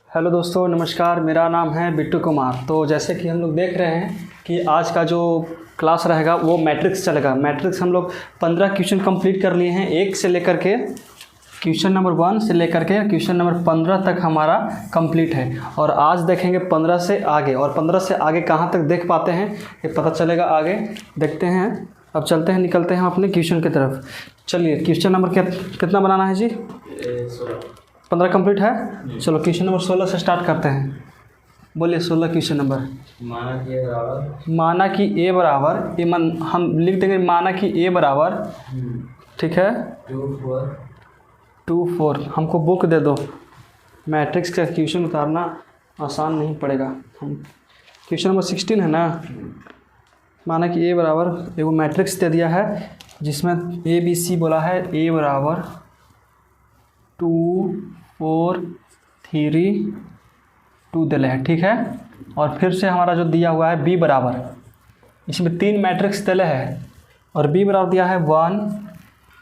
Hello दोस्तों, नमस्कार। मेरा नाम है बिट्टू कुमार। तो जैसे कि हम लोग देख रहे हैं कि आज का जो क्लास रहेगा वो मैट्रिक्स चलेगा। मैट्रिक्स हम लोग 15 क्वेश्चन कंप्लीट कर लिए हैं, 1 से लेकर के क्वेश्चन नंबर 1 से लेकर के क्वेश्चन नंबर 15 तक हमारा कंप्लीट है। और आज देखेंगे 15 से आगे, और 15 से आगे कहाँ तक देख पाते हैं ये पता चलेगा आगे। देखते हैं, अब चलते हैं, निकलते हैं अपने क्वेश्चन की तरफ। चलिए, क्वेश्चन नंबर कितना बनाना है जी? 15 कंप्लीट है। चलो क्वेश्चन नंबर 16 से स्टार्ट करते हैं। बोलिए 16 क्वेश्चन नंबर। माना कि ए बराबर हम लिख देंगे माना कि ए बराबर, ठीक है, 2 4। हमको बुक दे दो, मैट्रिक्स का क्वेश्चन उतारना आसान नहीं पड़ेगा। हम क्वेश्चन नंबर 16 है ना। माना कि ए बराबर एगो मैट्रिक्स दे दिया है जिसमें ए बी सी बोला है। ए बराबर 2 4 3 2 दिले है, ठीक है। और फिर से हमारा जो दिया हुआ है बी बराबर, इसमें 3 मैट्रिक्स दिले है और बी बराबर दिया है 1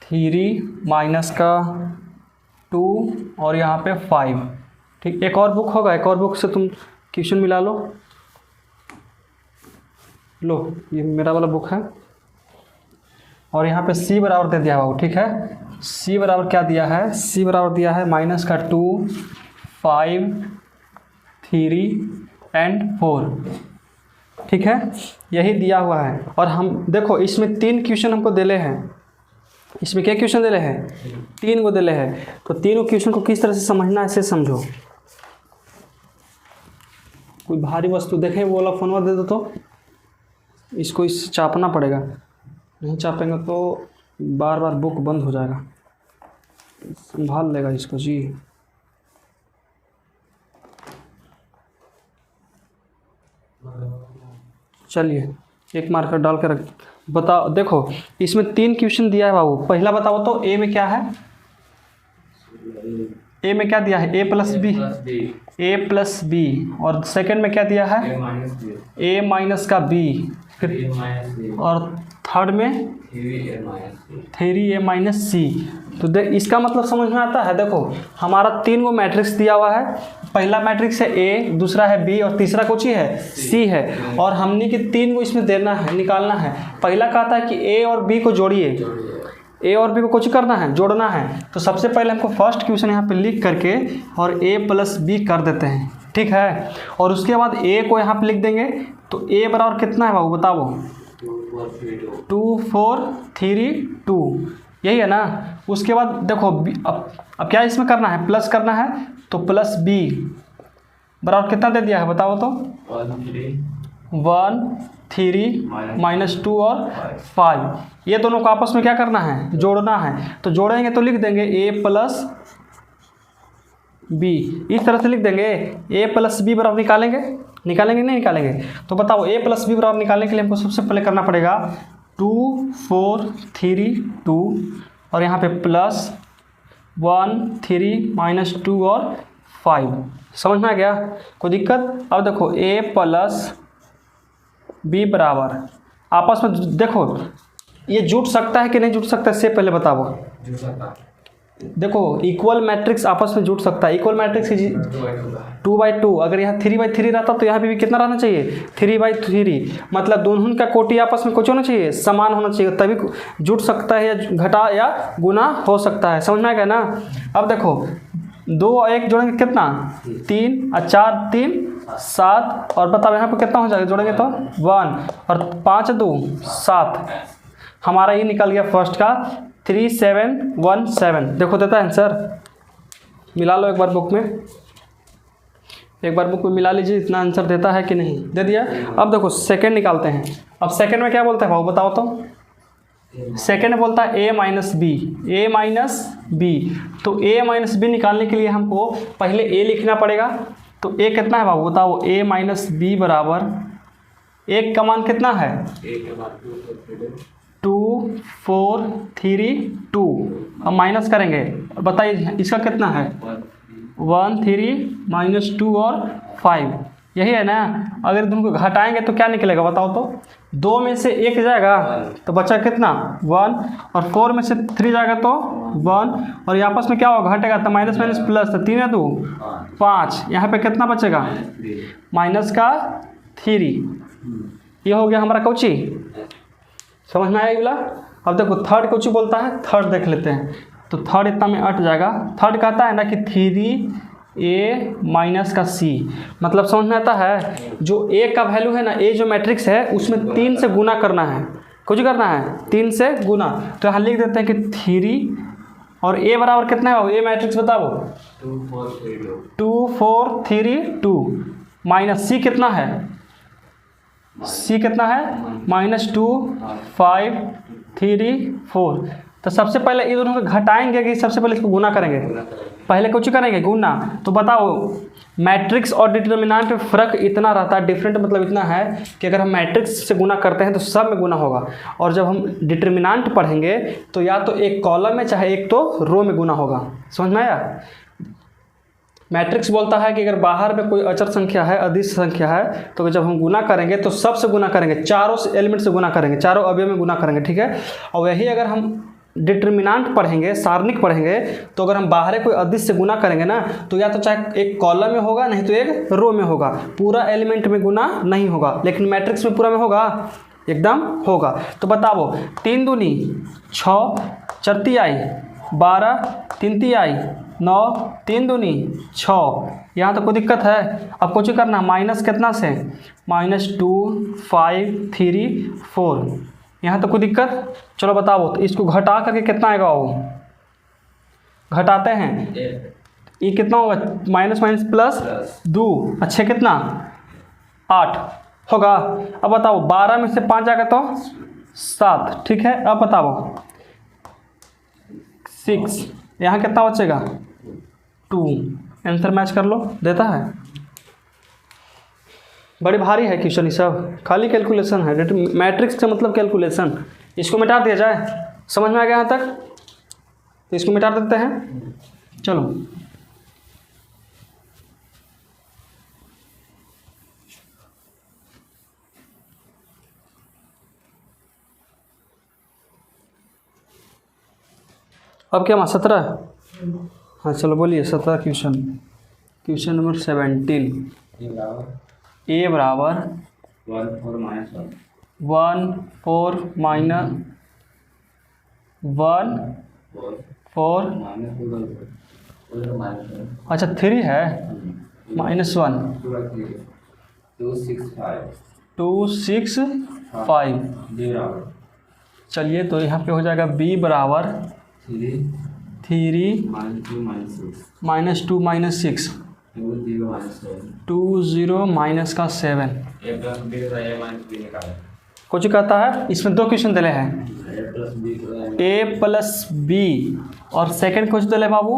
3 माइनस का 2 और यहाँ पे 5, ठीक। एक और बुक होगा, एक और बुक से तुम क्वेश्चन मिला लो। लो, ये मेरा वाला बुक है। और यहाँ पे सी बराबर दे दिया हुआ, ठीक है। सी बराबर क्या दिया है? सी बराबर दिया है माइनस का 2 5 3 एंड 4, ठीक है। यही दिया हुआ है। और हम देखो इसमें 3 क्वेश्चन हमको दिले हैं। इसमें क्या क्वेश्चन दिले हैं? 3 को दिले हैं। तो तीनों क्वेश्चन को किस तरह से समझना है इसे समझो। कोई भारी वस्तु देखे वो वाला फोन दे दो, तो इसको इससे चापना पड़ेगा। नहीं चापेंगे तो बार बार बुक बंद हो जाएगा। संभाल लेगा इसको जी। चलिए, एक मार्कर डाल कर रख। बताओ, देखो इसमें 3 क्वेश्चन दिया है बाबू। पहला बताओ तो ए में क्या है? ए में क्या दिया है? ए प्लस बी। और सेकंड में क्या दिया है? ए माइनस का बी। फिर और थर्ड में 3a माइनस सी। तो देख, इसका मतलब समझ में आता है। देखो हमारा 3 गो मैट्रिक्स दिया हुआ है। पहला मैट्रिक्स है ए, दूसरा है बी और तीसरा कौन सी है? सी है। और हमने कि 3 को इसमें देना है, निकालना है। पहला कहता है कि ए और बी को जोड़िए। ए और बी को कुछ करना है, जोड़ना है। तो सबसे पहले हमको फर्स्ट क्वेश्चन यहाँ पे लिख करके और ए प्लस बी कर देते हैं, ठीक है। और उसके बाद ए को यहाँ पे लिख देंगे। तो ए बराबर कितना है बाबू बताओ? 2 4 3 2, यही है ना। उसके बाद देखो अब क्या इसमें करना है? प्लस करना है। तो प्लस बी बराबर कितना दे दिया है बताओ तो? 1 3 माइनस 2 और 5। ये दोनों को आपस में क्या करना है? जोड़ना है। तो जोड़ेंगे तो लिख देंगे ए प्लस बी। इस तरह से लिख देंगे। ए प्लस बी बराबर निकालेंगे नहीं निकालेंगे? तो बताओ, ए प्लस बी बराबर निकालने के लिए हमको सबसे पहले करना पड़ेगा 2 4 3 2 और यहाँ पे प्लस 1 3 माइनस 2 और 5। समझ में आ गया? कोई दिक्कत? अब देखो ए प्लस बी बराबर आपस में, देखो ये जुट सकता है कि नहीं जुट सकता है, इससे पहले बताओ। जुट सकता है। देखो इक्वल मैट्रिक्स आपस में जुट सकता है। Equal matrix 2/2। अगर यहाँ 3/3 रहता तो यहाँ पे भी कितना रहना चाहिए? 3/3। मतलब दोनों का कोटि आपस में कुछ होना चाहिए, समान होना चाहिए, तभी जुट सकता है, या घटा या गुना हो सकता है। समझ में आ गया ना? अब देखो 2 और 1 जोड़ेंगे कितना? 3 और 4 3 7। और बताओ यहाँ पे कितना हो जाएगा जोड़ेंगे तो? 1 और 5 2 7। हमारा ये निकल गया फर्स्ट का 3 7 1 7। देखो देता है आंसर। मिला लो एक बार बुक में, एक बार बुक में मिला लीजिए इतना आंसर देता है कि नहीं। दे दिया। अब देखो सेकंड निकालते हैं। अब सेकंड में क्या बोलता है भाव बताओ तो? सेकंड में बोलता है ए माइनस बी। ए माइनस बी। तो ए माइनस बी निकालने के लिए हमको पहले ए लिखना पड़ेगा। तो ए कितना है भाव बताओ? ए माइनस बी बराबर एक का मान कितना है? 2 4 3 2। अब माइनस करेंगे, बताइए इसका कितना है? 1 3 माइनस 2 और 5। यही है ना। अगर तुमको घटाएंगे तो क्या निकलेगा बताओ तो, 2 में से 1 जाएगा तो बचा कितना 1, और 4 में से 3 जाएगा तो 1, और ये आपस में क्या होगा घटेगा तो माइनस माइनस प्लस, तो 3 है 2 5, यहाँ पे कितना बचेगा माइनस का 3। ये हो गया हमारा कौची, समझ में आया ये वाला। अब देखो थर्ड कौची बोलता है, थर्ड देख लेते हैं। तो थर्ड इतना में अट जाएगा। थर्ड कहता है ना कि 3a माइनस का c, मतलब समझ में आता है जो a का वैल्यू है ना, a जो मैट्रिक्स है उसमें 3 से गुना करना है। कुछ करना है 3 से गुना, तो यहाँ लिख देते हैं कि 3 और a बराबर कितना है, a मैट्रिक्स बताओ 2 4 3 2, माइनस c कितना है, c कितना है -2 5 3 4। तो सबसे पहले ये दोनों को घटाएंगे कि सबसे पहले इसको गुना करेंगे, पहले कुछ करेंगे गुना। तो बताओ मैट्रिक्स और डिटर्मिनेंट में फ़र्क इतना रहता है, डिफरेंट मतलब इतना है कि अगर हम मैट्रिक्स से गुना करते हैं तो सब में गुना होगा, और जब हम डिटर्मिनेंट पढ़ेंगे तो या तो एक कॉलम में चाहे एक तो रो में गुना होगा। समझ में आया। मैट्रिक्स बोलता है कि अगर बाहर में कोई अचर संख्या है, अदिश संख्या है, तो जब हम गुना करेंगे तो सब से गुना करेंगे, चारों एलिमेंट से गुना करेंगे, चारों अवयव में गुना करेंगे, ठीक है। और वही अगर हम डिटर्मिनेंट पढ़ेंगे, सारणिक पढ़ेंगे, तो अगर हम बाहर कोई अदिश से गुना करेंगे ना, तो या तो चाहे एक कॉलम में होगा नहीं तो एक रो में होगा, पूरा एलिमेंट में गुना नहीं होगा। लेकिन मैट्रिक्स में पूरा में होगा, एकदम होगा। तो बताओ 3 दूनी 6, 4 तिहाई 12, 3 तिहाई 9, 3 दूनी 6। यहाँ तो कोई दिक्कत है। अब कुछ करना माइनस कितना से, -2 5 3 4, यहाँ तो कोई दिक्कत। चलो बताओ तो इसको घटा करके कितना आएगा, वो घटाते हैं ये कितना होगा, माइनस माइनस प्लस 2 अच्छे कितना 8 होगा। अब बताओ 12 में से 5 जाएगा तो 7, ठीक है। अब बताओ 6, यहाँ कितना बचेगा 2। आंसर मैच कर लो, देता है। बड़ी भारी है क्वेश्चन, ये सब खाली कैलकुलेशन है। मैट्रिक्स का मतलब कैलकुलेशन। इसको मिटा दिया जाए, समझ में आ गया यहाँ तक, तो इसको मिटा देते हैं। चलो अब क्या 17, हाँ चलो बोलिए 17 क्वेश्चन नंबर 17। a बराबर 1 4 अच्छा 3 है -1 2 6 5। चलिए तो यहाँ पे हो जाएगा b बराबर 3 -2 -6 2 0 माइनस का 7। कुछ कहता है इसमें 2 क्वेश्चन दिले हैं, a प्लस b, और सेकंड क्वेश्चन दिले बाबू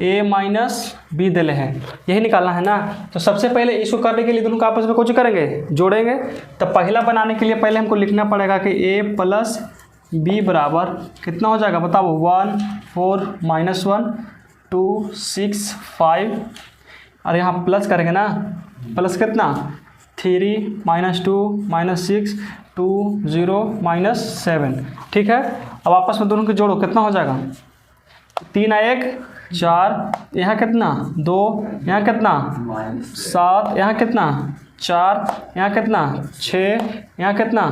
a माइनस b दिले हैं। यही निकालना है ना। तो सबसे पहले इसको करने के लिए दोनों को आपस में कुछ करेंगे, जोड़ेंगे। तो पहला बनाने के लिए पहले हमको लिखना पड़ेगा कि a प्लस b बराबर कितना हो जाएगा बताओ, 1 4 -1 2 6 5, और यहाँ प्लस करेंगे ना, प्लस कितना 3 -2 -6 2 0 -7, ठीक है। अब आपस में दोनों के जोड़ो, कितना हो जाएगा 3 1 4, यहाँ कितना 2, यहाँ कितना 7, यहाँ कितना 4, यहाँ कितना 6, यहाँ कितना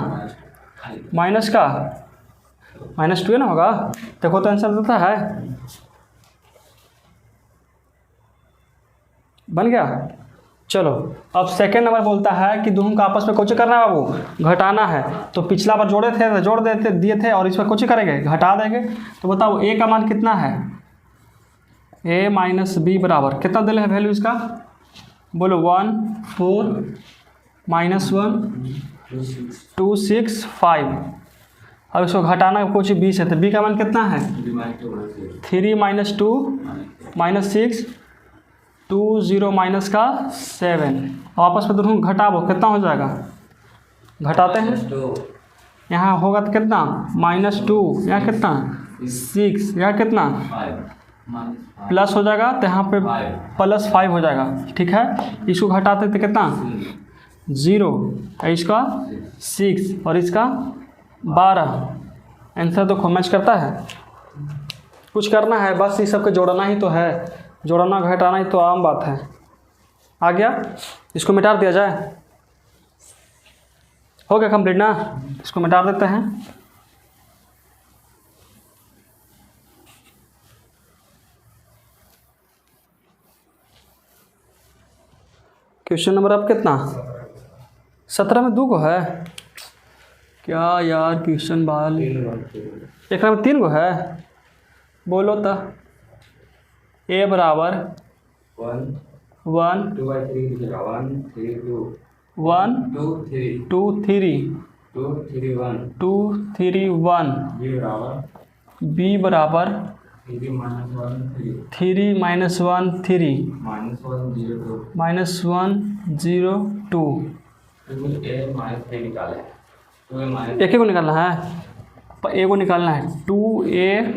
माइनस का -2 ना होगा। देखो तो आंसर देता है, बन गया। चलो अब सेकेंड नंबर बोलता है कि दोनों का आपस में कुछ करना है बाबू, घटाना है। तो पिछला बार जोड़े थे तो जोड़ देते दिए थे, और इस पर कुछ करेंगे घटा देंगे। तो बताओ a का मान कितना है, a माइनस b बराबर कितना दिले है वैल्यू इसका, बोलो 1 4 -1 2 6 5। अब इसको घटाना कुछ 20 है, तो b का मान कितना है 3 -2 -6 2 0 माइनस का 7। अब आपस में दोनों घटाओ, कितना हो जाएगा, घटाते हैं। यहाँ होगा तो कितना -2, यहाँ कितना 6, यहाँ कितना प्लस हो जाएगा तो यहाँ पे +5 हो जाएगा, ठीक है। इसको घटाते तो कितना 0, इसका 6 और इसका 12। आंसर देखो मैच करता है। कुछ करना है बस, ये सबको जोड़ना ही तो है, जोड़ना घटाना ही तो आम बात है। आ गया, इसको मिटा दिया जाए, हो गया कंप्लीट ना। इसको मिटा देते हैं। क्वेश्चन नंबर अब कितना 17 में 2 गो है क्या यार। क्वेश्चन बाल एक में 3 गो है, बोलो तो। ए बराबर 1 2 3 1 बी बराबर 3 -1 3 -1 0 2। एक ही को निकालना है, ए को निकालना है 2a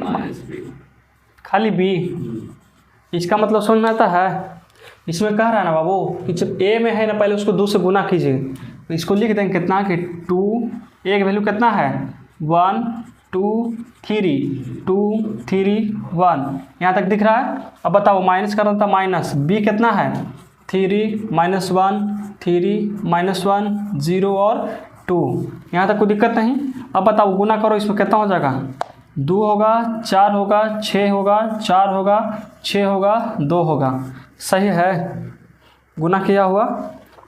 खाली b। इसका मतलब समझ में आता है। इसमें कह रहा है ना बाबू कि जब a में है ना पहले उसको 2 से गुना कीजिए, तो इसको लिख देंगे कितना कि 2, a की वैल्यू कितना है 1 2 3 2 3 1। यहाँ तक दिख रहा है। अब बताओ माइनस करना था, माइनस b कितना है 3 -1 3 -1 0 और 2। यहाँ तक कोई दिक्कत नहीं। अब बताओ गुना करो, इसमें कितना हो जाएगा 2 होगा 4 होगा 6 होगा 4 होगा 6 होगा 2 होगा। सही है, गुना किया हुआ।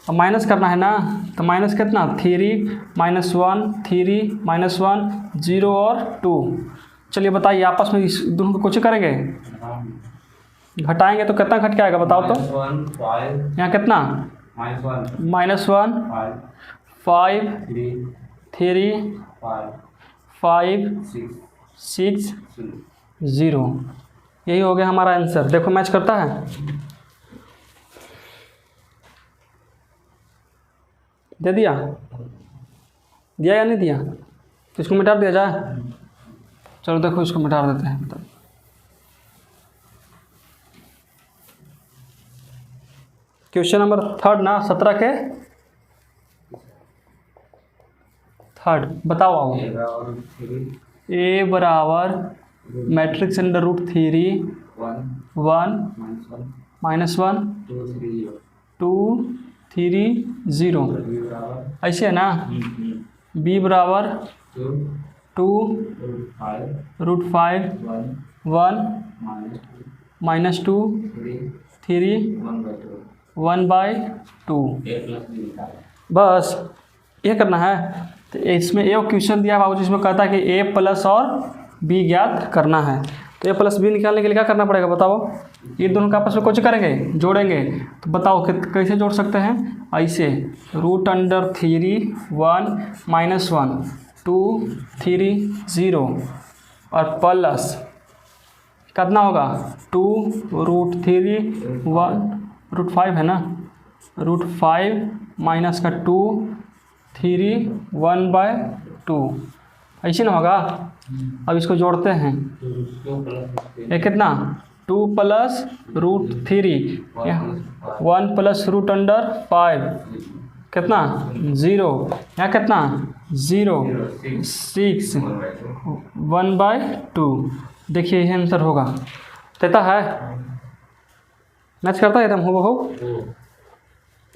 अब माइनस करना है ना, तो माइनस कितना 3 -1 3 -1 0 और 2। चलिए बताइए आपस में इस दोनों को कुछ करेंगे, घटाएंगे तो कितना घट के आएगा बताओ तो। यहाँ कितना -1 5 3 5 6 0। यही हो गया हमारा आंसर। देखो मैच करता है। दे दिया या नहीं दिया, तो इसको मिटा दिया जाए। चलो देखो इसको मिटा देते हैं। क्वेश्चन नंबर 3 ना 17 के 3 बताओ आओ। ए बराबर मैट्रिक्स अंडर रूट 3 1 -1 2 3 0 ऐसे है ना। बी बराबर 2 √5 1 -2 3 1/2। बस ये करना है। तो इसमें एक क्वेश्चन दिया बाबू जिसमें कहता है कि ए प्लस और बी ज्ञात करना है। तो ए प्लस बी निकालने के लिए क्या करना पड़ेगा बताओ। ये दोनों का आपस में कुछ करेंगे, जोड़ेंगे। तो बताओ कि कैसे जोड़ सकते हैं। ऐसे √3 1 -1 2 3 0 और प्लस कितना होगा 2 √3 1 √5 है ना, √5 माइनस का 2 3 1/2 ऐसे ना होगा। अब इसको जोड़ते हैं। ये कितना 2 + √3 1 + √5 कितना 0, यहाँ कितना 0 6 1/2। देखिए ये आंसर होगा। देता है मैच करता है एकदम हो।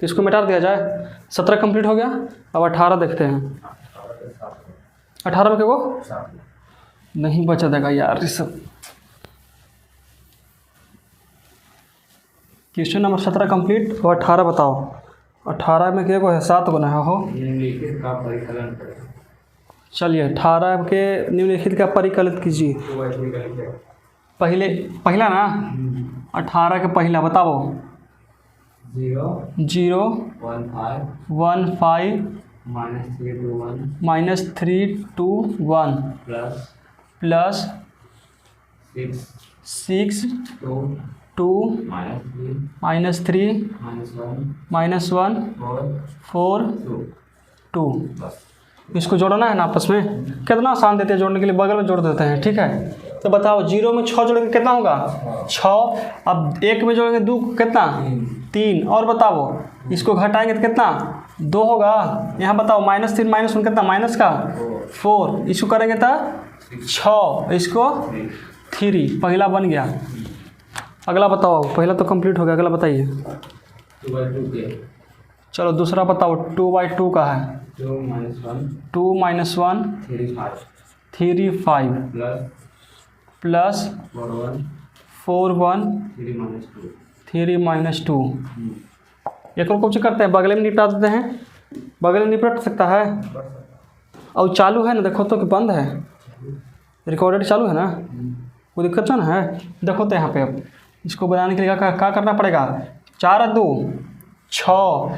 तो इसको मिटा दिया जाए। 17 कंप्लीट हो गया। अब 18 देखते हैं। 18 में क्या वो नहीं बचा देगा यार ये सब। Question number 17 complete. और 18 बताओ। 18 में क्या को है 7 गुना है हो। चलिए 18 के निम्नलिखित का परिकलित कीजिए। पहला ना 18 का पहला बताओ 0 1 5 -3 2 1 प्लस 6 2 -3 -1 4 2। इसको जोड़ना है ना आपस में। कितना आसान देते हैं जोड़ने के लिए, बगल में जोड़ देते हैं। ठीक है। तो बताओ 0 में 6 जोड़ेंगे कितना होगा 6। अब 1 में जोड़ेंगे 2 कितना 3। और बताओ इसको घटाएंगे तो कितना 2 होगा। यहाँ बताओ -3 -1 कितना माइनस का 4। इसको करेंगे तो 6, इसको 3। पहला बन गया। अगला बताओ, पहला तो कंप्लीट हो गया, अगला बताइए। 2/2 के। चलो दूसरा बताओ, 2/2 का है 2 - 1 2 - 1 3 5 3 5 प्लस 4 1 3 - 2। एक और कुछ करते हैं, बगल में निपटा देते हैं। बगल में निपट सकता है। और चालू है ना, देखो तो कि बंद है, रिकॉर्डेड चालू है ना, कोई दिक्कत तो ना है। देखो तो यहाँ पे अब इसको बनाने के लिए क्या करना पड़ेगा। 4 और 2 6,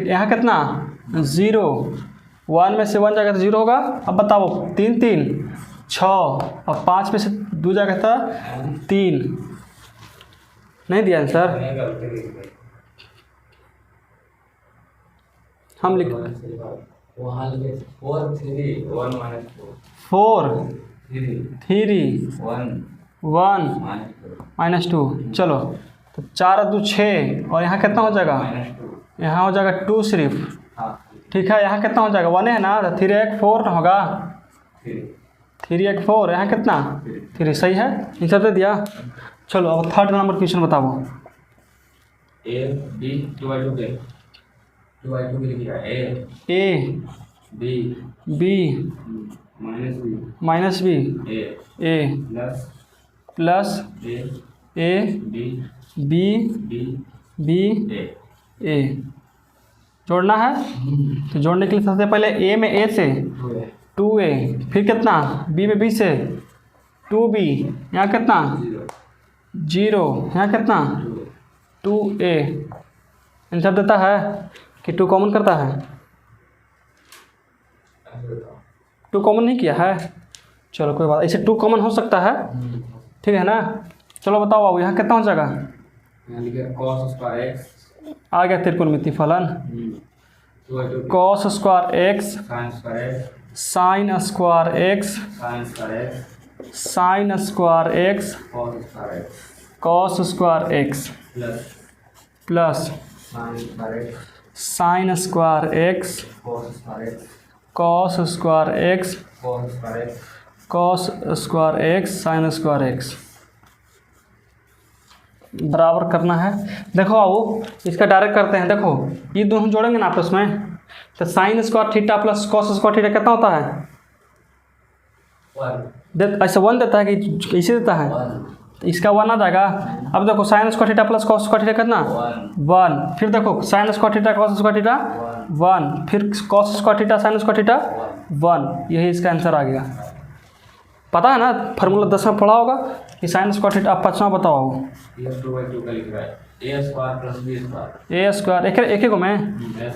यहाँ कितना 0। 1 में से 1 जाएगा तो 0 होगा। अब बताओ 3 3 6 और 5 में से 2 जाएगा तो 3। नहीं दिया आंसर। हम लिख 4 3 1 4 3 1 -2 -2। चलो तो 4 और 2 6 और यहाँ कितना हो जाएगा, यहाँ हो जाएगा 2 सिर्फ। ठीक है, यहाँ कितना हो जाएगा 1 है ना, तो 3 1 4 होगा। 3 1 4, यहाँ कितना 3। सही है, आंसर दे दिया। चलो अब थर्ड नंबर क्वेश्चन बताओ। A B 2/2 के 2/2 के लिखिएगा A B B -B A plus A B B B A जोड़ना है। तो जोड़ने के लिए सबसे पहले A में A से 2A, फिर कितना B में B से 2B, यहाँ कितना 0, यहाँ कितना 2A। आंसर देता है कि 2 कॉमन करता है। 2 कॉमन नहीं किया है, चलो कोई बात, ऐसे 2 कॉमन हो सकता है, ठीक है ना। चलो बताओ अब यहाँ कितना हो जाएगा, आ गया त्रिकोणमिति फलन। cos square x sin square x sin square x cos square x plus sin square x cos square x cos square x sin square x बराबर करना है। देखो आओ इसका डायरेक्ट करते हैं। देखो ये दोनों जोड़ेंगे ना आपस में, तो sine square theta plus cos square theta कितना होता है, ऐसा 1 देता है कि ऐसे देता है, तो इसका 1 आ जाएगा। अब देखो sine square theta plus cos square theta कितना 1, फिर देखो sine square theta cos square theta 1, फिर cos square theta sine square theta 1। यही इसका आंसर आ गया। पता है ना, फार्मूला 10 में पढ़ा होगा कि साइन स्क्वायर थीटा। आप 5वां बताओ। A square plus B square, A square एक को मैं A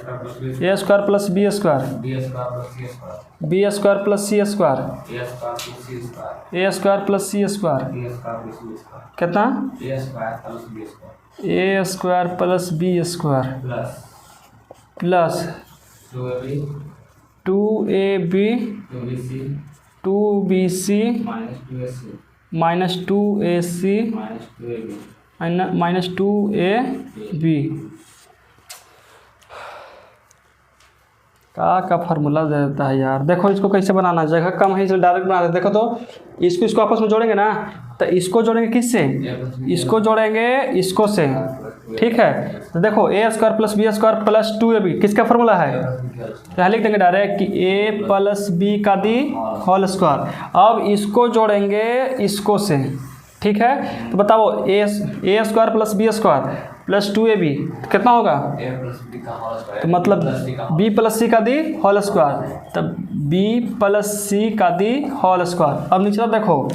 square plus B square, B square plus C square, A square plus C square कितना A square plus B square plus 2ab 2bc minus 2ac minus 2ab। का formula दे देता है यार। देखो इसको कैसे बनाना है, जगह कम है इसलिए डायरेक्ट बना दे। देखो तो इसको आपस में जोड़ेंगे ना, तो इसको जोड़ेंगे किससे, इसको जोड़ेंगे इसको से, ठीक है। तो देखो A square plus B square plus 2ab किसका फार्मूला है, तो यहाँ लिख देंगे डायरेक्ट कि a प्लस बी का दी होल स्क्वायर। अब इसको जोड़ेंगे इसको से, ठीक है। तो बताओ A square plus B square plus 2ab कितना होगा, तो मतलब b प्लस सी का दी होल स्क्वायर, तब b प्लस सी का दी होल स्क्वायर। अब नीचे देखो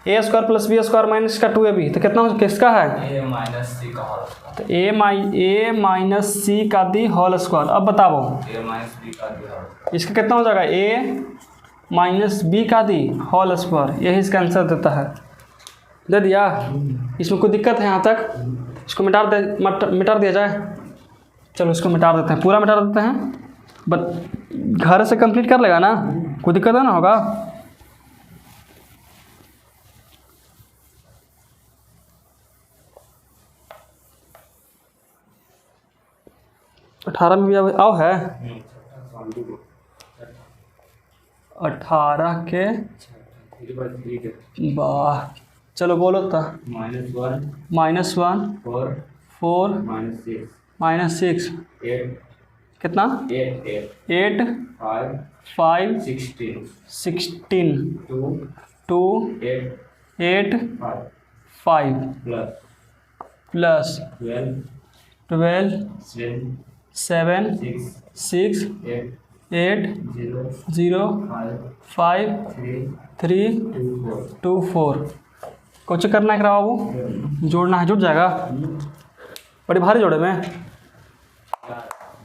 A square plus B square minus का 2ab तो कितना किसका है, तो a माइनस सी का दी होल स्क्वायर। अब बताओ इसका कितना हो जाएगा, a माइनस बी का दी होल स्क्वायर। यही इसका आंसर देता है। दे दिया। इसमें कोई दिक्कत है यहाँ तक, इसको मिटा दिया जाए। चलो इसको मिटा देते हैं, पूरा मिटा देते हैं, बट घर से कंप्लीट कर लेगा ना, कोई दिक्कत है ना होगा। 18 में भी आओ है 18 के वाह, चलो बोलो तो। -1 4 -6 कितना 8 5 16 2 8 5 प्लस 12 7 6 8 0 5 3 2 4। कुछ करना है बाबू, जोड़ना है, जुड़ जाएगा। बड़ी भारी जोड़े में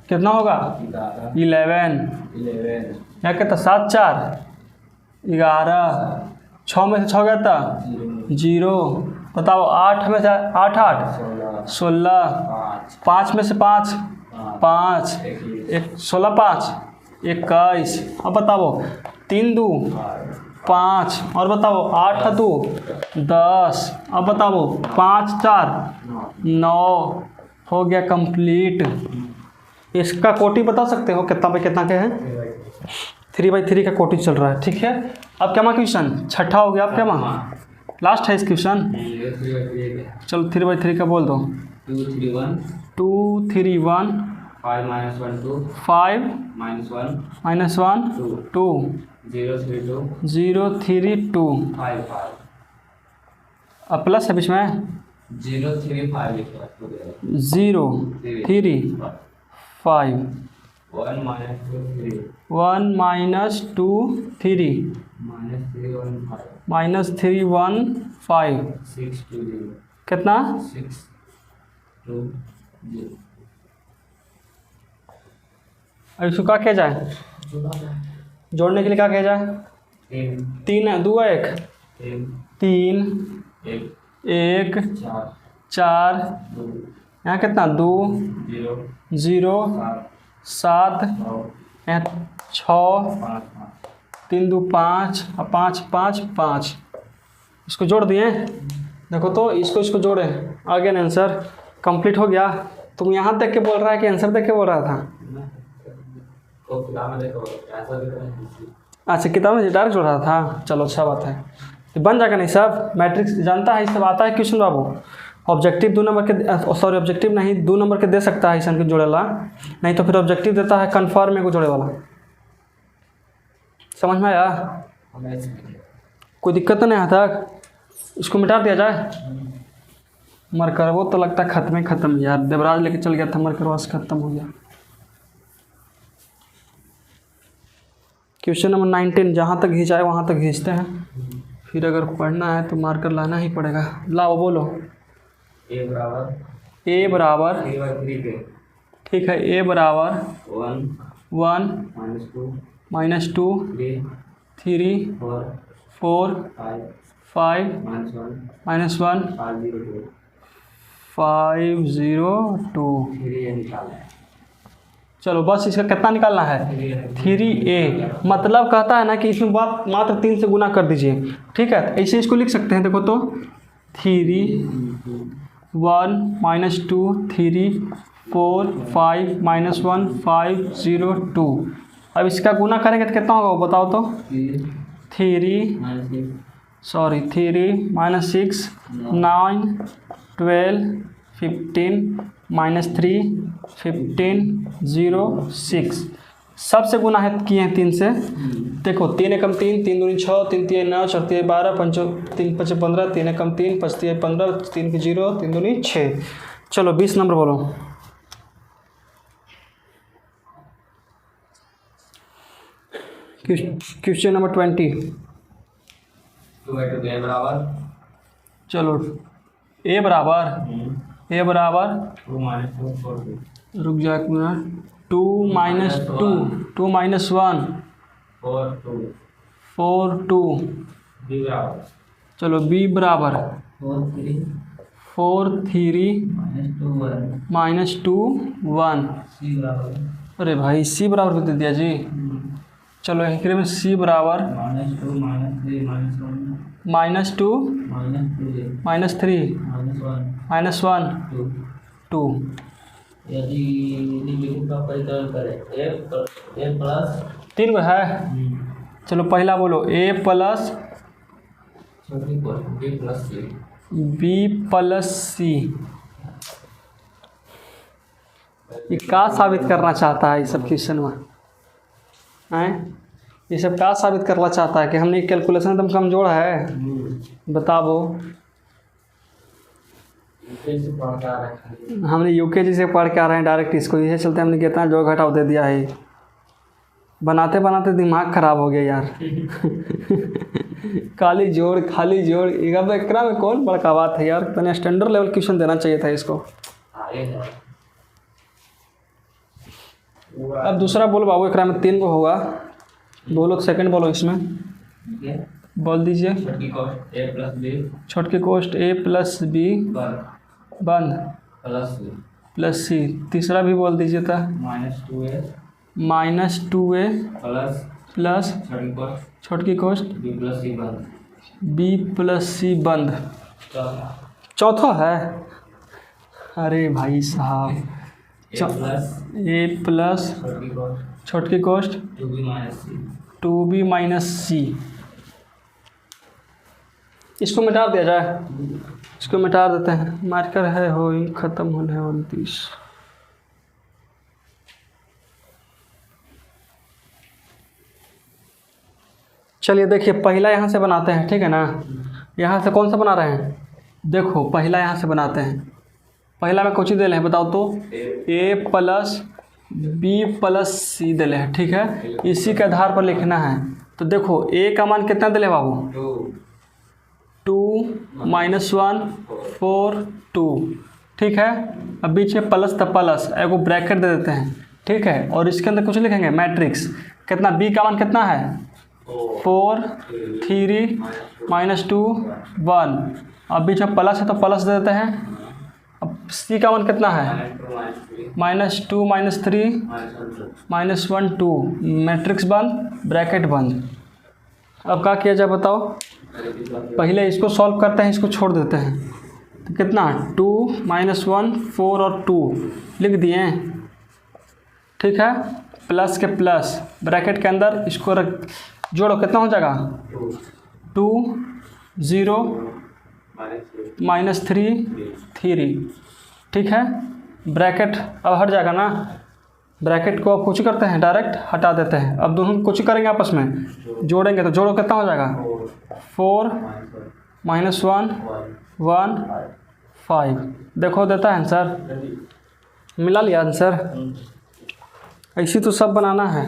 कितना होगा 11 या कितना 7 4 11 6 में से 6 गया था 0। बताओ 8 में से 8 8 16 5 में से 5 5 16 5 21। अब बताओ 3 2 5 और बताओ 8 2 10। अब बताओ 5 4 9 हो गया कंप्लीट। इसका कोटि बता सकते हो कितना पे कितना के हैं? 3/3 का कोटि चल रहा है, ठीक है। अब क्या क्वेश्चन छठा हो गया, आप क्या लास्ट है इस क्वेश्चन। चलो 3/3 का बोल दो 2 3 1 5 -1 2 0 3 2 अब प्लस है बीच में 0 3 5 1 -2 3 -3 1 5 कितना 6 2 0। अब इसको क्या किया जाए, जोड़ने के लिए क्या किया जाए? 3 है 2 1 3 1 4 यहाँ कितना 2 0 7 6 3 2 5 और 5 5 5। इसको जोड़ दिए, देखो तो इसको जोड़े, आ गया ना आंसर, कंप्लीट हो गया। तुम यहाँ देख के बोल रहा है कि आंसर देख के बोल रहा था? अच्छा किताब में डायरेक्ट जोड़ रहा था, चलो अच्छा बात है। तो बन जाएगा नहीं सब, मैट्रिक्स जानता है, सब आता है क्वेश्चन बाबू। ऑब्जेक्टिव 2 नंबर के, सॉरी ऑब्जेक्टिव नहीं 2 नंबर के दे सकता है ऐसा के जोड़े वाला, नहीं तो फिर ऑब्जेक्टिव देता है कन्फर्म में को जोड़े वाला। समझ में आया? कोई दिक्कत तो नहीं आता? इसको मिटा दिया जाए। मरकर वो तो लगता है खत्म यार, देवराज लेके चल गया था मरकर, बस खत्म हो गया। क्वेश्चन नंबर 19 जहाँ तक खींचाए वहाँ तक खींचते हैं, फिर अगर पढ़ना है तो मार्कर लाना ही पड़ेगा। लाओ बोलो। A बराबर ठीक है, A बराबर 1 -2 3 4 5 -1 5 0 2। चलो बस इसका कितना निकालना है 3A। मतलब कहता है ना कि इसमें बात मात्र 3 से गुना कर दीजिए, ठीक है। ऐसे इसको लिख सकते हैं, देखो तो 3 1 -2 3 4 5 -1 5 0 2। अब इसका गुना करेंगे तो कितना होगा वो बताओ तो? 3 -6 9 12 15 -3 15 0 6। सबसे गुना है किए हैं 3 से। देखो 3 एकम 3 3 दूनी 6 3 3 9 4 3 12 5 3 5 15 3 एकम 3 5 3 15 3 की 0 3 दूनी 6। चलो 20 नंबर बोलो। Question number 20। चलो A बराबर 2 -1 4 2। चलो B बराबर 4 3 -2 1। अरे भाई C बराबर को दे दिया जी। चलो एक में C बराबर -2 -3 -1 2। यदि निम्नलिखित का परिकलन करें ए प्लस 3 को है। चलो पहला बोलो a plus B plus C B plus C. ये क्या साबित करना चाहता है ये सब क्वेश्चन में हैं? ये सब क्या साबित करना चाहता है कि हमने कैलकुलेशन एकदम कमज़ोर है? बताओ। हमने यूकेजी से पढ़ के आ रहे हैं डायरेक्ट इसको, यही चलते हमने कितना जोड़ घटाव दे दिया है। बनाते बनाते दिमाग ख़राब हो गया यार। खाली जोड़ एकरा में कौन बड़का बात है यार? तने स्टैंडर्ड लेवल क्वेश्चन देना चाहिए था इसको। अब दूसरा बोलो बाबू, एकरा में 3 को होगा। बोलो सेकंड बोलो इसमें, बोल दीजिए। छोटकी कोष्ट ए प्लस बी बंद प्लस सी। तीसरा भी बोल दीजिए था। -2a प्लस छोटकी कोष्ट बी प्लस सी बंद। चौथा है। अरे भाई साहब, ए प्लस छोटकी कोष्ट 2b माइनस सी। इसको मिटा दिया जाए, इसको मिटा देते हैं। मार्कर है हो ख़त्म होने है 29। चलिए देखिए, पहला यहाँ से बनाते हैं, ठीक है ना? यहाँ से कौन सा बना रहे हैं? देखो पहला यहाँ से बनाते हैं। पहला में कुछ ही दे रहे हैं, बताओ तो। a प्लस बी प्लस सी दे रहे हैं, ठीक है? इसी के आधार पर लिखना है। तो देखो a का मान कितना दे रहे बाबू? 2 -1 4 2, ठीक है? अब बीच में प्लस था, प्लस एगो ब्रैकेट दे देते हैं, ठीक है? और इसके अंदर कुछ लिखेंगे मैट्रिक्स। कितना b का मान कितना है? 4 3 -2 1। अब बीच में प्लस है तो प्लस दे देते हैं। अब c का मान कितना है? -2 -3 -1 2। मैट्रिक्स बंद, ब्रैकेट बंद। अब क्या किया जाए बताओ? पहले इसको सॉल्व करते हैं, इसको छोड़ देते हैं। तो कितना? 2 -1 4 और 2 लिख दिए, ठीक है? प्लस के प्लस ब्रैकेट के अंदर इसको रख, जोड़ो कितना हो जाएगा? 2 0 -3 3, ठीक है? ब्रैकेट अब हट जाएगा ना? ब्रैकेट को अब कुछ करते हैं, डायरेक्ट हटा देते हैं। अब दोनों कुछ करेंगे आपस में, जोड़ेंगे। तो जोड़ो कितना हो जाएगा? 4 -1 1 5। देखो देता है आंसर, मिला लिया आंसर। ऐसी तो सब बनाना है,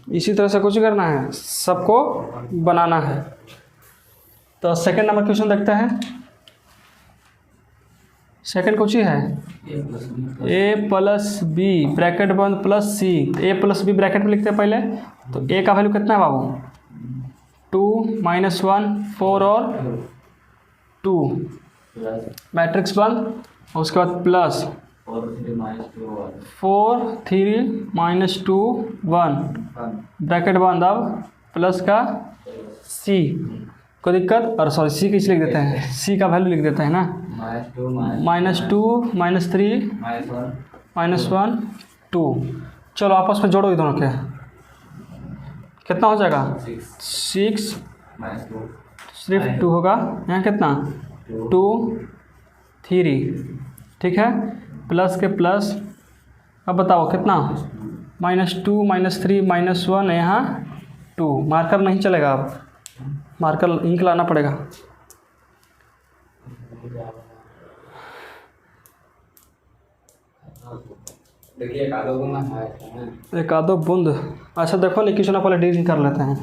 इसी तरह से कुछ करना है, सबको बनाना है। तो सेकंड नंबर क्वेश्चन देखते हैं। सेकंड कुछ ही है। a प्लस बी ब्रैकेट बंद plus C. a plus B bracket में लिखते हैं पहले। तो a का वैल्यू कितना है बाबू? 2 -1 4 और 2, मैट्रिक्स बंद। और उसके बाद प्लस 4 3 -2 1, ब्रैकेट बंद। अब प्लस का c, कोई दिक्कत? और सॉरी सी किस लिख देते हैं? c का वैल्यू लिख देते हैं ना। -2 -3 -1 2। चलो आपस में जोड़ो ये दोनों के, कितना हो जाएगा? 6 सिर्फ 2 होगा। यहाँ कितना? 2 3, ठीक है? प्लस के प्लस। अब बताओ कितना? -2 -3 -1, यहाँ 2। मार्कर नहीं चलेगा, अब मार्कर इंक लाना पड़ेगा। देखिए एक आधो बूंद। अच्छा देखो नहीं, क्वेश्चन पहले डील कर लेते हैं।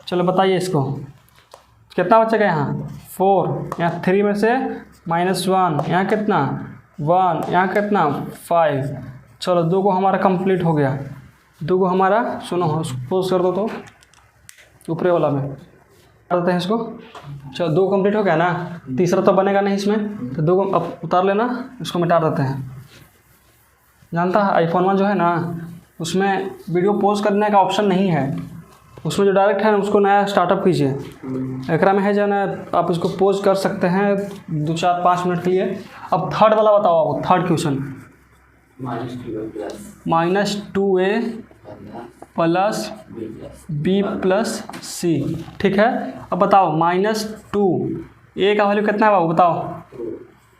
चलो बताइए इसको, कितना बचेगा? यहाँ 4, यहाँ 3 में से -1, यहाँ कितना? 1, यहाँ कितना? 5। चलो 2 को हमारा कंप्लीट हो गया। 2 को हमारा, सुनो पोज कर दो तो ऊपरे वाला में कर देते हैं इसको। चलो 2 कंप्लीट हो गया ना? तीसरा तो बनेगा नहीं इसमें, तो 2 को अब उतार लेना, इसको मिटा देते हैं। जानता है iPhone 1 जो है ना, उसमें वीडियो पॉज करने का ऑप्शन नहीं है। उसमें जो डायरेक्ट है ना उसको नया स्टार्टअप कीजिए। एकरा में है जो ना आप इसको पोज कर सकते हैं 2-4-5 मिनट के लिए। अब थर्ड वाला बताओ, आपको third question -2a plus b plus c, ठीक है। अब बताओ -2 a का वैल्यू कितना है बाबू बताओ,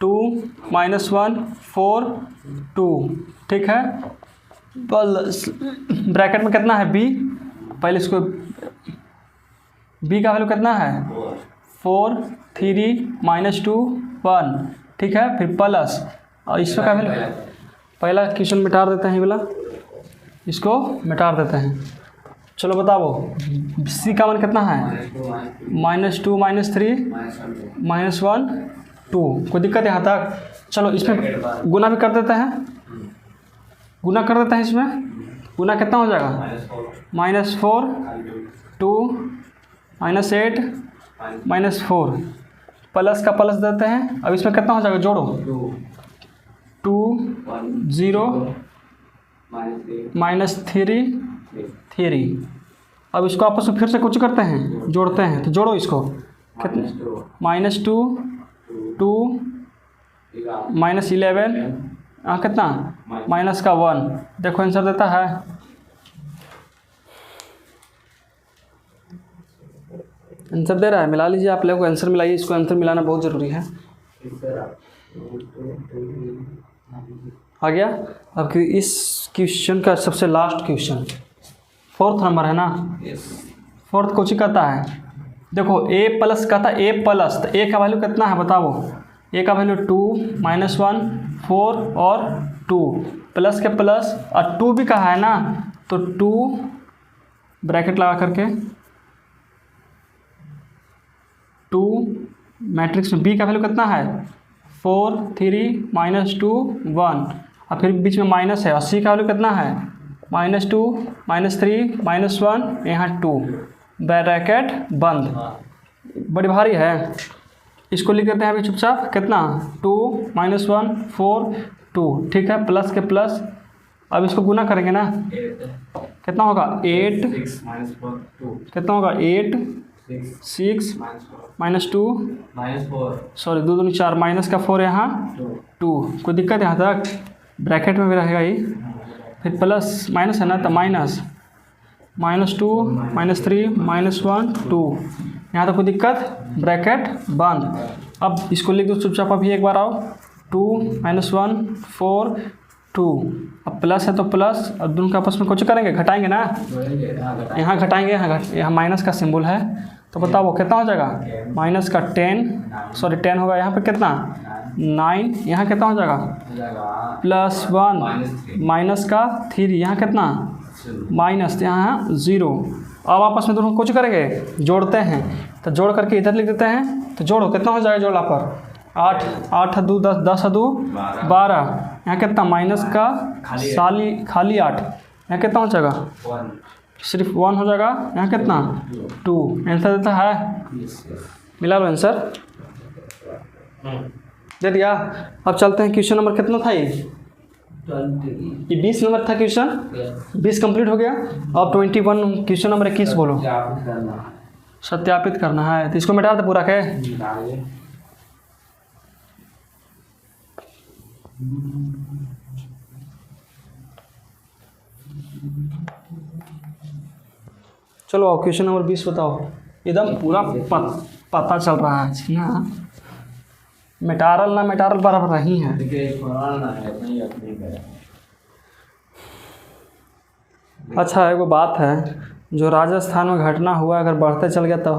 2 -1 4 2, ठीक है। प्लस ब्रैकेट में कितना है b, पहले इसको b का वैल्यू कितना है 4 3 -2 1, ठीक है। फिर प्लस और इसका का वैल्यू, पहला क्वेश्चन मिटा देते हैं, वाला इसको मिटा देते हैं। चलो बताओ c का मान कितना है -2 -3 -1 2, कोई दिक्कत यहाँ तक? चलो इसमें गुना भी कर देते हैं, गुना कर देते हैं। इसमें गुना कितना हो जाएगा -4 2 -8 -4, प्लस का प्लस देते हैं। अब इसमें कितना हो जाएगा, जोड़ो 2 0 -3 अब इसको आपस में फिर से कुछ करते हैं, जोड़ते हैं। तो जोड़ो इसको, कितना -2 2 -11 कितना माइनस का 1, देखो आंसर देता है। आंसर दे रहा है, मिला लीजिए आप लोगों को, आंसर मिलाइए। इसको आंसर मिलाना बहुत ज़रूरी है। आ गया। अब इस क्वेश्चन का सबसे लास्ट क्वेश्चन 4th नंबर है ना, 4th कोची कहता है, देखो a प्लस कहता है a प्लस, तो a का वैल्यू कितना है बताओ, a का वैल्यू 2 -1 4 और 2, प्लस के प्लस और 2 भी कहा है ना, तो 2 ब्रैकेट लगा करके 2 मैट्रिक्स में b का वैल्यू कितना है 4 3 -2 1, और फिर बीच में माइनस है, और c का वैल्यू कितना है -2 -3 -1, यहाँ 2, ब्रैकेट बंद। बड़ी भारी है, इसको लिख देते हैं अभी चुपचाप, कितना 2 -1 4 2, ठीक है। प्लस के प्लस, अब इसको गुना करेंगे ना, कितना होगा 8 कितना होगा 8 6 -2 सॉरी 2 2 4 माइनस का 4 यहाँ 2, कोई दिक्कत यहाँ तक? ब्रैकेट में भी रहेगा ही, फिर प्लस माइनस है ना, तो माइनस -2 -3 -1 2, यहाँ तक कोई दिक्कत? ब्रैकेट बंद। अब इसको लिख दो चुपचाप, अभी एक बार आओ, 2 -1 4 2, अब प्लस है तो प्लस, अब दोनों के आपस में कुछ करेंगे, घटाएंगे ना, यहाँ घटाएंगे, यहाँ माइनस का सिंबल है, तो बताओ कितना हो जाएगा, माइनस का 10 होगा, यहाँ पे कितना 9, यहाँ कितना हो जाएगा +1 माइनस का 3, यहाँ कितना माइनस, यहाँ 0। अब आपस में दोनों कुछ करेंगे, जोड़ते हैं, तो जोड़ करके इधर लिख देते हैं, तो जोड़ो कितना हो जाएगा, जोड़ा पर 8 8 2 10 10 2 12, यहाँ कितना माइनस का खाली 8, यहाँ कितना हो जाएगा सिर्फ 1 हो जाएगा, यहाँ कितना 2, आंसर देता है। मिला लो आंसर, दे दिया। अब चलते हैं क्वेश्चन नंबर कितना था ये 20 नंबर था क्वेश्चन, 20 कंप्लीट हो गया। अब 21 क्वेश्चन नंबर 21 बोलो, सत्यापित करना है, तो इसको मिटा दे पूरा के। चलो आओ क्वेश्चन नंबर 20 बताओ, एकदम पूरा पता चल रहा है ना, मेटारल ना मेटारल बराबर नहीं है। अच्छा एगो बात है, जो राजस्थान में घटना हुआ अगर बढ़ते चल गया तो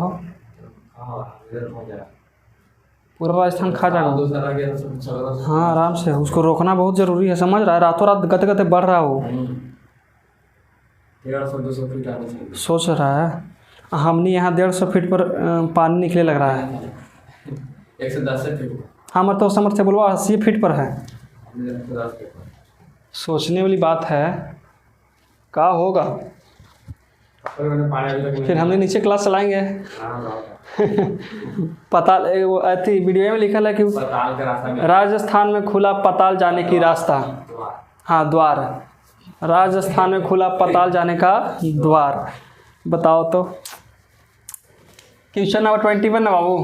पूरा राजस्थान खा जाएगा। हाँ आराम से, उसको रोकना बहुत ज़रूरी है, समझ रहा है, रातों रात गते गते बढ़ रहा हो, 150-200 फीट सोच रहा है। हमने यहाँ 150 फीट पर पानी निकले लग रहा है, 110 फीट। हाँ मतलब तो समझ से बोलवा 80 फीट पर है, 110 फीट। सोचने वाली बात है, क्या होगा फिर हमने नीचे क्लास चलाएंगे। पताल वो ऐसी वीडियो में लिखा है कि राजस्थान में खुला पताल जाने की रास्ता, हाँ द्वार, राजस्थान में खुला पताल जाने का द्वार। बताओ तो। क्वेश्चन नंबर 21 ना बाबू,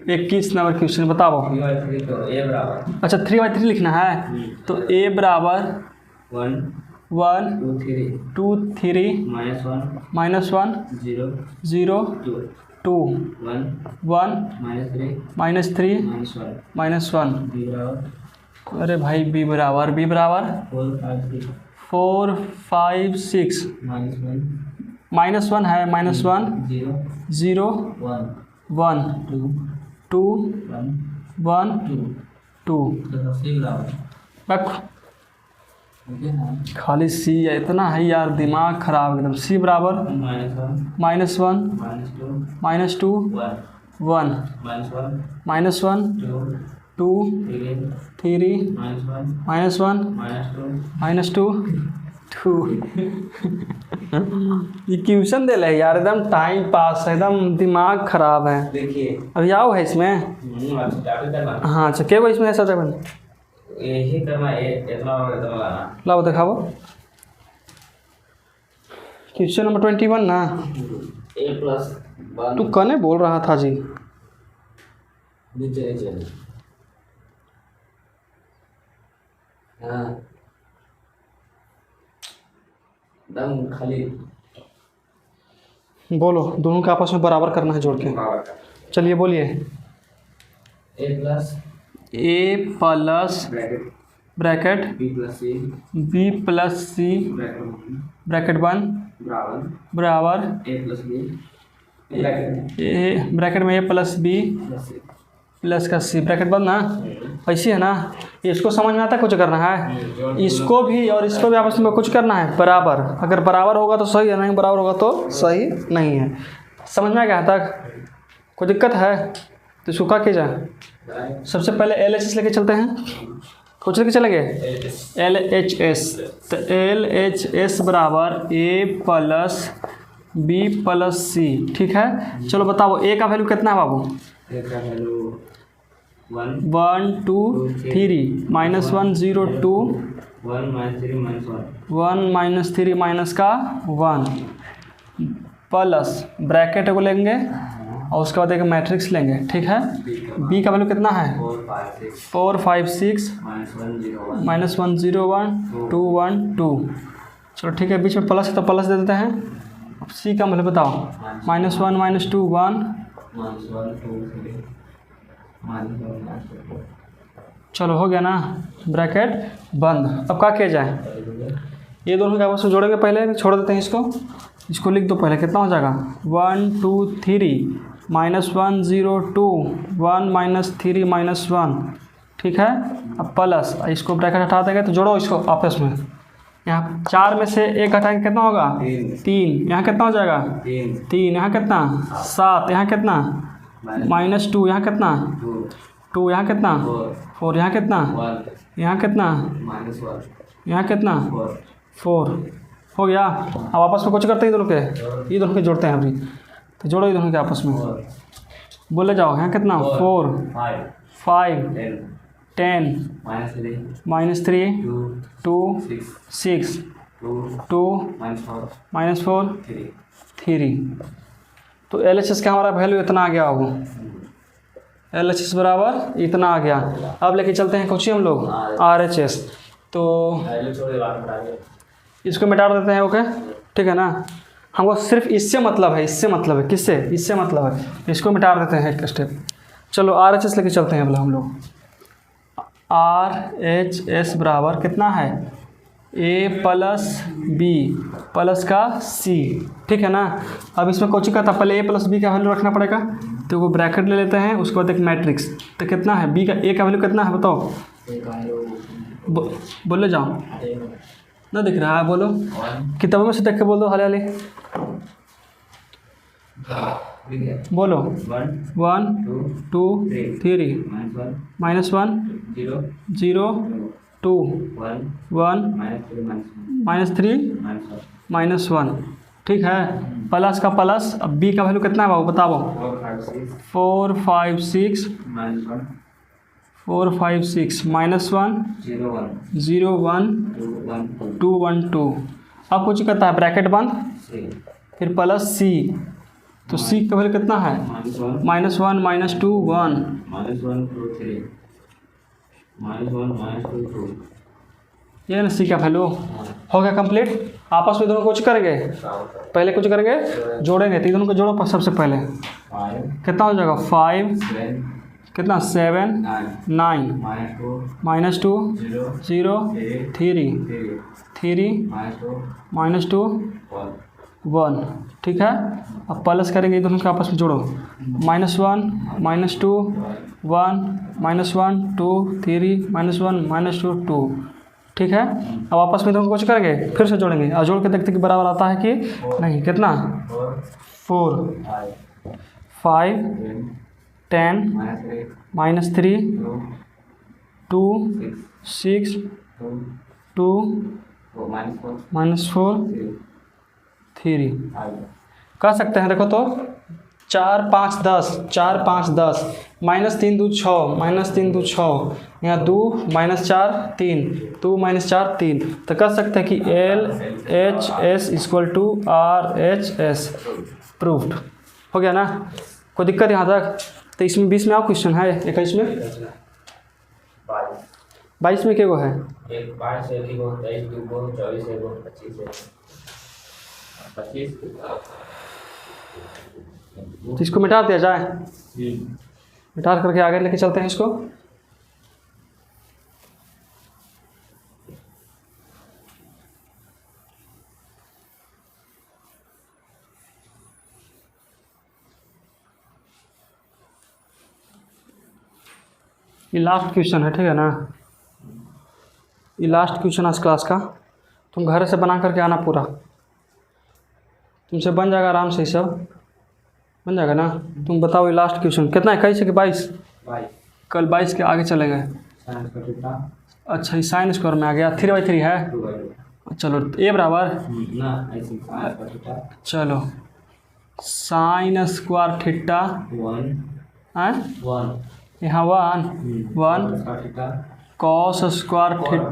21 नंबर क्वेश्चन बताओ। 3/3 तो ए बराबर अच्छा 3/3 लिखना है, तो ए बराबर 1 1 2 3 2 3 -1 -1 0 0 2 2 1 1 -3 -3 -1 -1। b बराबर अरे भाई बी बराबर 4 5 6 -1 है, -1 0 1 2 1 2। रख खाली सी है, इतना है यार, दिमाग खराब एकदम। सी बराबर -1 -2 1 -1 2 3 -1 -2 2। ये ट्यूशन दे ले यार, एकदम टाइम पास है, एकदम दिमाग खराब है। देखिए अभी आओ है इसमें। स्टार्ट करना हाँ अच्छा, क्या इसमें ऐसा बन यही करना है, इतना लाना लाओ दिखाओ। क्वेश्चन नंबर 21 ना, a+1 तू कने बोल रहा था जी। नीचे नीचे हाँ दम खाली बोलो, दोनों के आपस में बराबर करना है जोड़ के। चलिए बोलिए। A plus bracket b + c bracket 1 बराबर ए ब्रैकेट में ए प्लस बी प्लस का सी ब्रैकेट बंद ना, ऐसी है ना। इसको समझ में आता है, कुछ करना है इसको भी और इसको भी आपस में कुछ करना है बराबर। अगर बराबर होगा तो सही है, नहीं बराबर होगा तो सही नहीं है। समझ में आ गया तक? कोई दिक्कत है तो इसको क्या किया जाए? सबसे पहले LHS लेके चलते हैं। कुछ लेके चलेंगे LHS। तो LHS बराबर ए प्लस बी प्लस सी। ठीक है, चलो बताओ ए का वैल्यू कितना है बाबू? 1 2 3 -1 0 2 1 -3 माइनस का 1 प्लस ब्रैकेट को लेंगे और उसके बाद एक मैट्रिक्स लेंगे। ठीक है, बी का वैल्यू कितना है? 4 5 6 -1 0 1 2 1 2। चलो ठीक है, बीच में प्लस है तो प्लस दे देते हैं। अब सी का वैल्यू बताओ। -1 -2 1। चलो हो गया ना, ब्रैकेट बंद। अब क्या किया जाए? ये दोनों के आपस में जोड़ेंगे, पहले छोड़ देते हैं इसको लिख दो पहले। कितना हो जाएगा? 1 2 3 -1 0 2 1 -3 -1। ठीक है, अब प्लस इसको ब्रैकेट हटा देंगे तो जोड़ो इसको आपस में। यहाँ 4 में से 1 हटाएंगे कितना होगा? 3। यहाँ कितना हो जाएगा? 3। यहाँ कितना? 7। यहाँ कितना? -2। यहाँ कितना? 2। यहाँ कितना? 4। यहाँ कितना? यहाँ कितना? यहाँ कितना? 4। हो गया। अब आपस में कुछ करते हैं दोनों के, ये दोनों के जोड़ते हैं अभी। तो जोड़ो ये दोनों के आपस में, बोले जाओ। यहाँ कितना? 4 5 10 -3 2 6 2 -4 3। तो LHS का हमारा वैल्यू इतना आ गया होगा। LHS बराबर इतना आ गया। अब लेके चलते हैं कुछ ही हम लोग RHS। तो इसको मिटा देते हैं। ओके ठीक है ना, हमको सिर्फ इससे मतलब है। इससे मतलब है किससे? इससे मतलब है, इसको मिटा देते हैं एक स्टेप। चलो RHS लेके चलते हैं हम लोग। RHS बराबर कितना है? ए प्लस बी प्लस का सी। ठीक है ना, अब इसमें कोचिंग का था, पहले ए प्लस बी का वैल्यू रखना पड़ेगा। तो वो ब्रैकेट ले लेते हैं, उसके बाद एक मैट्रिक्स। तो कितना है बी का? ए का वैल्यू कितना है बताओ? बोले जाओ ना, दिख रहा है? बोलो, किताबों में से देख के बोल दो, हाले बोलो। 1 2 3 -1 0 2 1 -3 -1। ठीक है, प्लस का प्लस। अब बी का वैल्यू कितना है बाबू बताओ? 4 5 6 4 5 6 -1 0 1 2 1 2। अब कुछ करता है ब्रैकेट बंद, फिर प्लस सी, तो सी का वैल्यू कितना है -1 -2 1 -1 2 3 -1 -2 2। ये ना सी का वैल्यू हो गया कंप्लीट। आपस में दोनों कुछ करेंगे, पहले कुछ करेंगे जोड़ेंगे, तो दोनों को जोड़ो सबसे पहले। 5 कितना हो जाएगा 5 7 कितना 7 9 -2 0 3 -2 1। ठीक है, अब प्लस करेंगे, ये दोनों के आपस में जोड़ो। -1 -2 1 -1 2 3 -1 -2 2। ठीक है, अब आपस में दोनों कुछ करेंगे, फिर से जोड़ेंगे और जोड़ के देखते कि बराबर आता है कि नहीं। कितना 4 5 10 -3 2 6 2 -4 3। कर सकते हैं, देखो तो 4 5 10 4 5 10 -3 2 6 -3 2 6, यहाँ 2 -4 3 2 -4 3। तो कर सकते हैं कि LHS = RHS प्रूफ्ड। हो गया ना, कोई दिक्कत यहाँ तक? तो इसमें 20 में और क्वेश्चन है, 21 में 22 में क्या गो है? एक 5 है, 2 23 2 24 है, 25 है 25। तो इसको मिटा दिया जाए, मिटा करके आगे लेके चलते हैं इसको। ये लास्ट क्वेश्चन है, ठीक है ना, ये लास्ट क्वेश्चन आज क्लास का। तुम घर से बना करके आना पूरा, तुमसे बन जाएगा आराम से, ही सब बन जाएगा ना। तुम बताओ ये लास्ट क्वेश्चन कितना है, 21 कि 22? कल 22 के आगे चले गए। अच्छा, ये साइन स्क्वायर में आ गया, 3/3 है। चलो ए बराबर चलो साइन स्क्वायर थीटा 1 यहाँ 1 cos square theta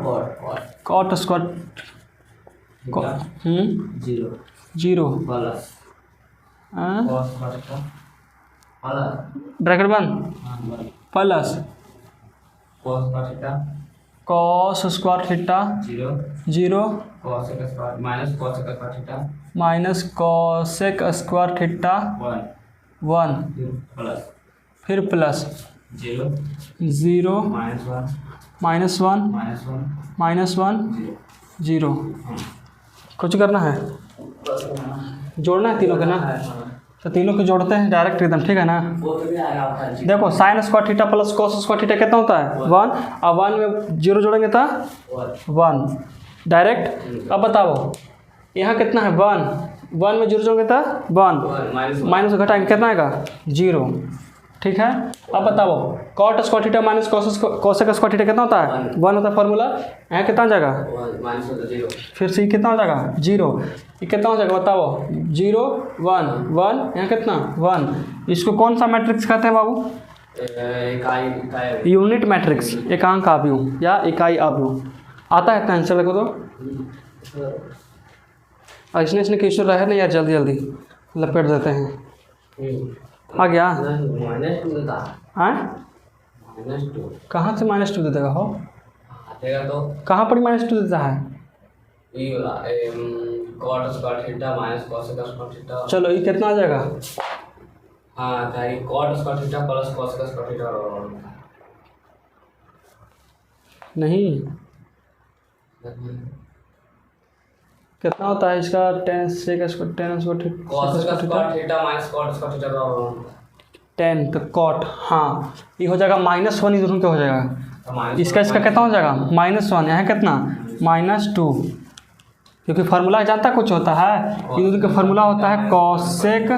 cot square 0 bracket बंद plus cos square theta 0 minus cosec square theta 1 फिर प्लस 0 -1 0। कुछ करना है, जोड़ना है तीनों के ना, तो तीनों को जोड़ते हैं डायरेक्ट एकदम, ठीक है ना। देखो sine square theta plus cos square theta कितना होता है 1, और 1 में 0 जोड़ेंगे तो 1 डायरेक्ट। अब बताओ यहाँ कितना है 1 में 0 जोड़ेंगे तो 1 माइनस घटाएंगे कितना आएगा 0। ठीक है, अब बताओ cot square theta minus cosec square theta कितना होता है 1 होता है फॉर्मूला। यहाँ कितना हो जाएगा फिर से कितना हो जाएगा 0। ये कितना हो जाएगा बताओ 0 1 1, यहाँ कितना 1। इसको कौन सा मैट्रिक्स कहते हैं बाबू? यूनिट मैट्रिक्स, एकांक आव्यूह या इकाई आव्यूह। आता है इतना आंसर देखो तो। इसने क्वेश्चन रहे ना यार, जल्दी जल्दी लपेट देते हैं। आ गया कहाँ से -2 दे देगा हो? तो कहाँ पर -2 देता है? Cot square theta minus cosec square theta. चलो ये कितना आ जाएगा? हाँ, cot square theta plus cosec square theta नहीं, कितना होता है इसका tan sec square tan square theta minus cot square theta 10 तो कॉट। हाँ, ये हो जाएगा -1, ये दोनों क्या हो जाएगा इसका कितना हो जाएगा -1। यहाँ कितना -2, क्योंकि फार्मूला जानता कुछ होता है, ये दोनों का फार्मूला होता है कॉसेक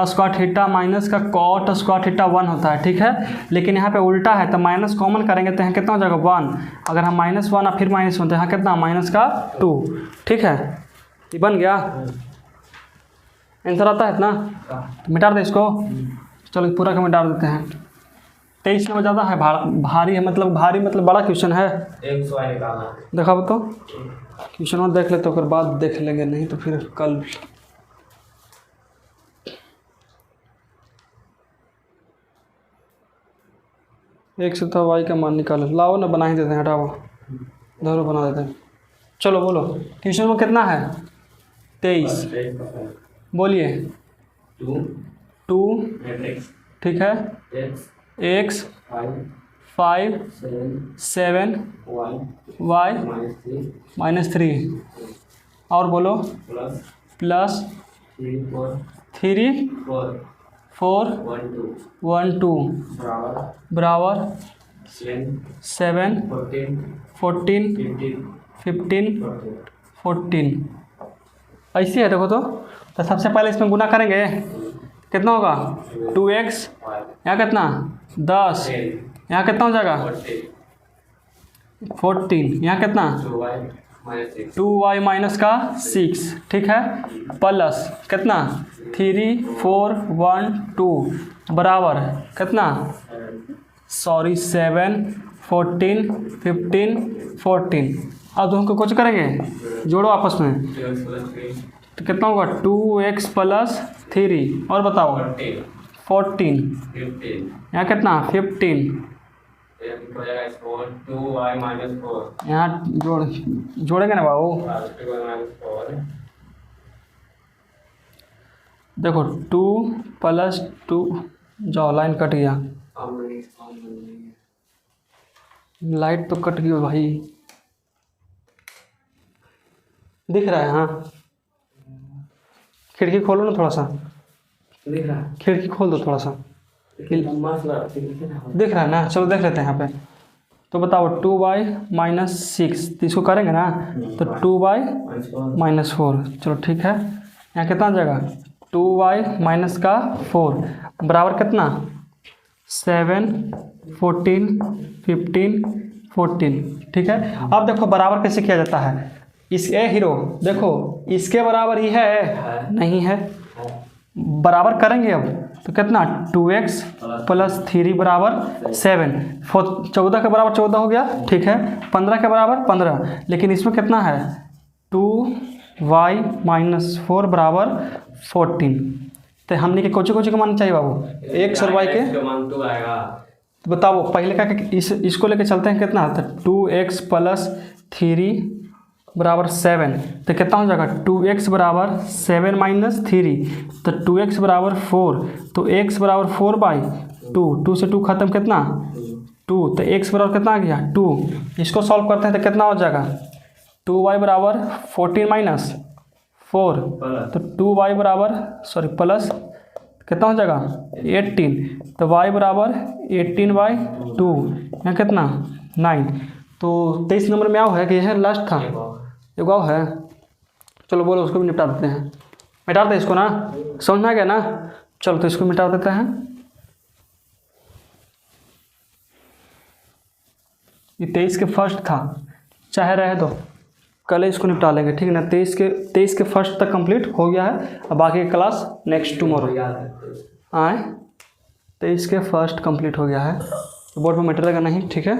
स्क्वायर थीटा माइनस का कॉट स्क्वायर थीटा 1 होता है। ठीक है, लेकिन यहाँ पे उल्टा है, तो माइनस कॉमन करेंगे तो यहाँ कितना हो जाएगा 1। अगर हम -1 और फिर -1 तो यहाँ कितना -2। ठीक है, ये बन गया आंसर। आता है इतना, तो मिटा दे इसको। चलो पूरा का मिटा देते हैं। 23 नंबर ज़्यादा है, भारी है, मतलब भारी मतलब बड़ा क्वेश्चन है। देखा तो क्वेश्चन में देख ले तो बाद देख लेंगे, नहीं तो फिर कल x तथा y का मान निकालो। लाओ ना, बना ही देते हैं, हटाओ, धरो बना देते हैं। चलो बोलो, क्वेश्चन में कितना है? 23। बोलिए। 2 ठीक है, x 5 7 y -3 और बोलो प्लस 3 4 1 2 बराबर 7 14 15 14। ऐसे है, देखो तो सबसे पहले इसमें गुना करेंगे, कितना होगा? 2x, यहाँ कितना 10, यहाँ कितना हो जाएगा 14, यहाँ कितना 2y माइनस का 6, ठीक है, प्लस कितना 3 4 1 2 बराबर कितना 7 14 15 14। अब दोनों को कुछ करेंगे, जोड़ो आपस में, तो कितना होगा 2x प्लस 3 और बताओ 14, यहाँ कितना 15, यहाँ जोड़ेंगे ना बाबू। देखो 2 प्लस 2, जाओ लाइन कट गया, लाइट तो कट गई भाई, दिख रहा है? हाँ, खिड़की खोलो ना थोड़ा सा, दिख रहा है, खिड़की खोल दो थोड़ा सा, दिख रहा है ना? चलो देख लेते हैं यहाँ पे। तो बताओ 2y -6, तो इसको करेंगे ना, तो 2y -4, चलो ठीक है, यहाँ कितना आ जाएगा 2y माइनस का 4 बराबर कितना 7 14 15 14, ठीक है। अब देखो बराबर कैसे किया जाता है, इस हीरो देखो इसके बराबर ही है, नहीं है, बराबर करेंगे अब, तो कितना 2x प्लस 3 बराबर 7, 14 के बराबर 14 हो गया, ठीक है, 15 के बराबर 15, लेकिन इसमें कितना है 2y -4 बराबर 14। तो हमने के कोचे कोचे का मान चाहिए बाबू, x और y के मान 2 आएगा। तो बताओ पहले का इसको लेके चलते हैं, कितना, तो 2x प्लस 3 बराबर 7, तो कितना हो जाएगा 2x बराबर 7 - 3, तो 2x बराबर 4, तो x बराबर 4/2, 2 से 2 खत्म, कितना 2, तो x बराबर कितना आ गया 2। इसको सॉल्व करते हैं तो कितना हो जाएगा 2y बराबर 14 - 4, तो 2y बराबर प्लस कितना हो जाएगा 18, तो y बराबर 18/2, यहाँ कितना 9। तो 23 नंबर में आओ है कि यह लास्ट था, एक आओ है, चलो बोलो उसको भी निपटा देते हैं, मिटा देते इसको ना, समझ में आ गया ना, चलो तो इसको मिटा देते हैं। ये 23 के फर्स्ट था, चाहे रहे दो, कल इसको निपटा लेंगे, ठीक है ना। 23 के फर्स्ट तक कंप्लीट हो गया है, अब बाकी क्लास नेक्स्ट टुमारो आए। 23 के फर्स्ट कंप्लीट हो गया है, बोर्ड पर मिटेगा नहीं, ठीक है।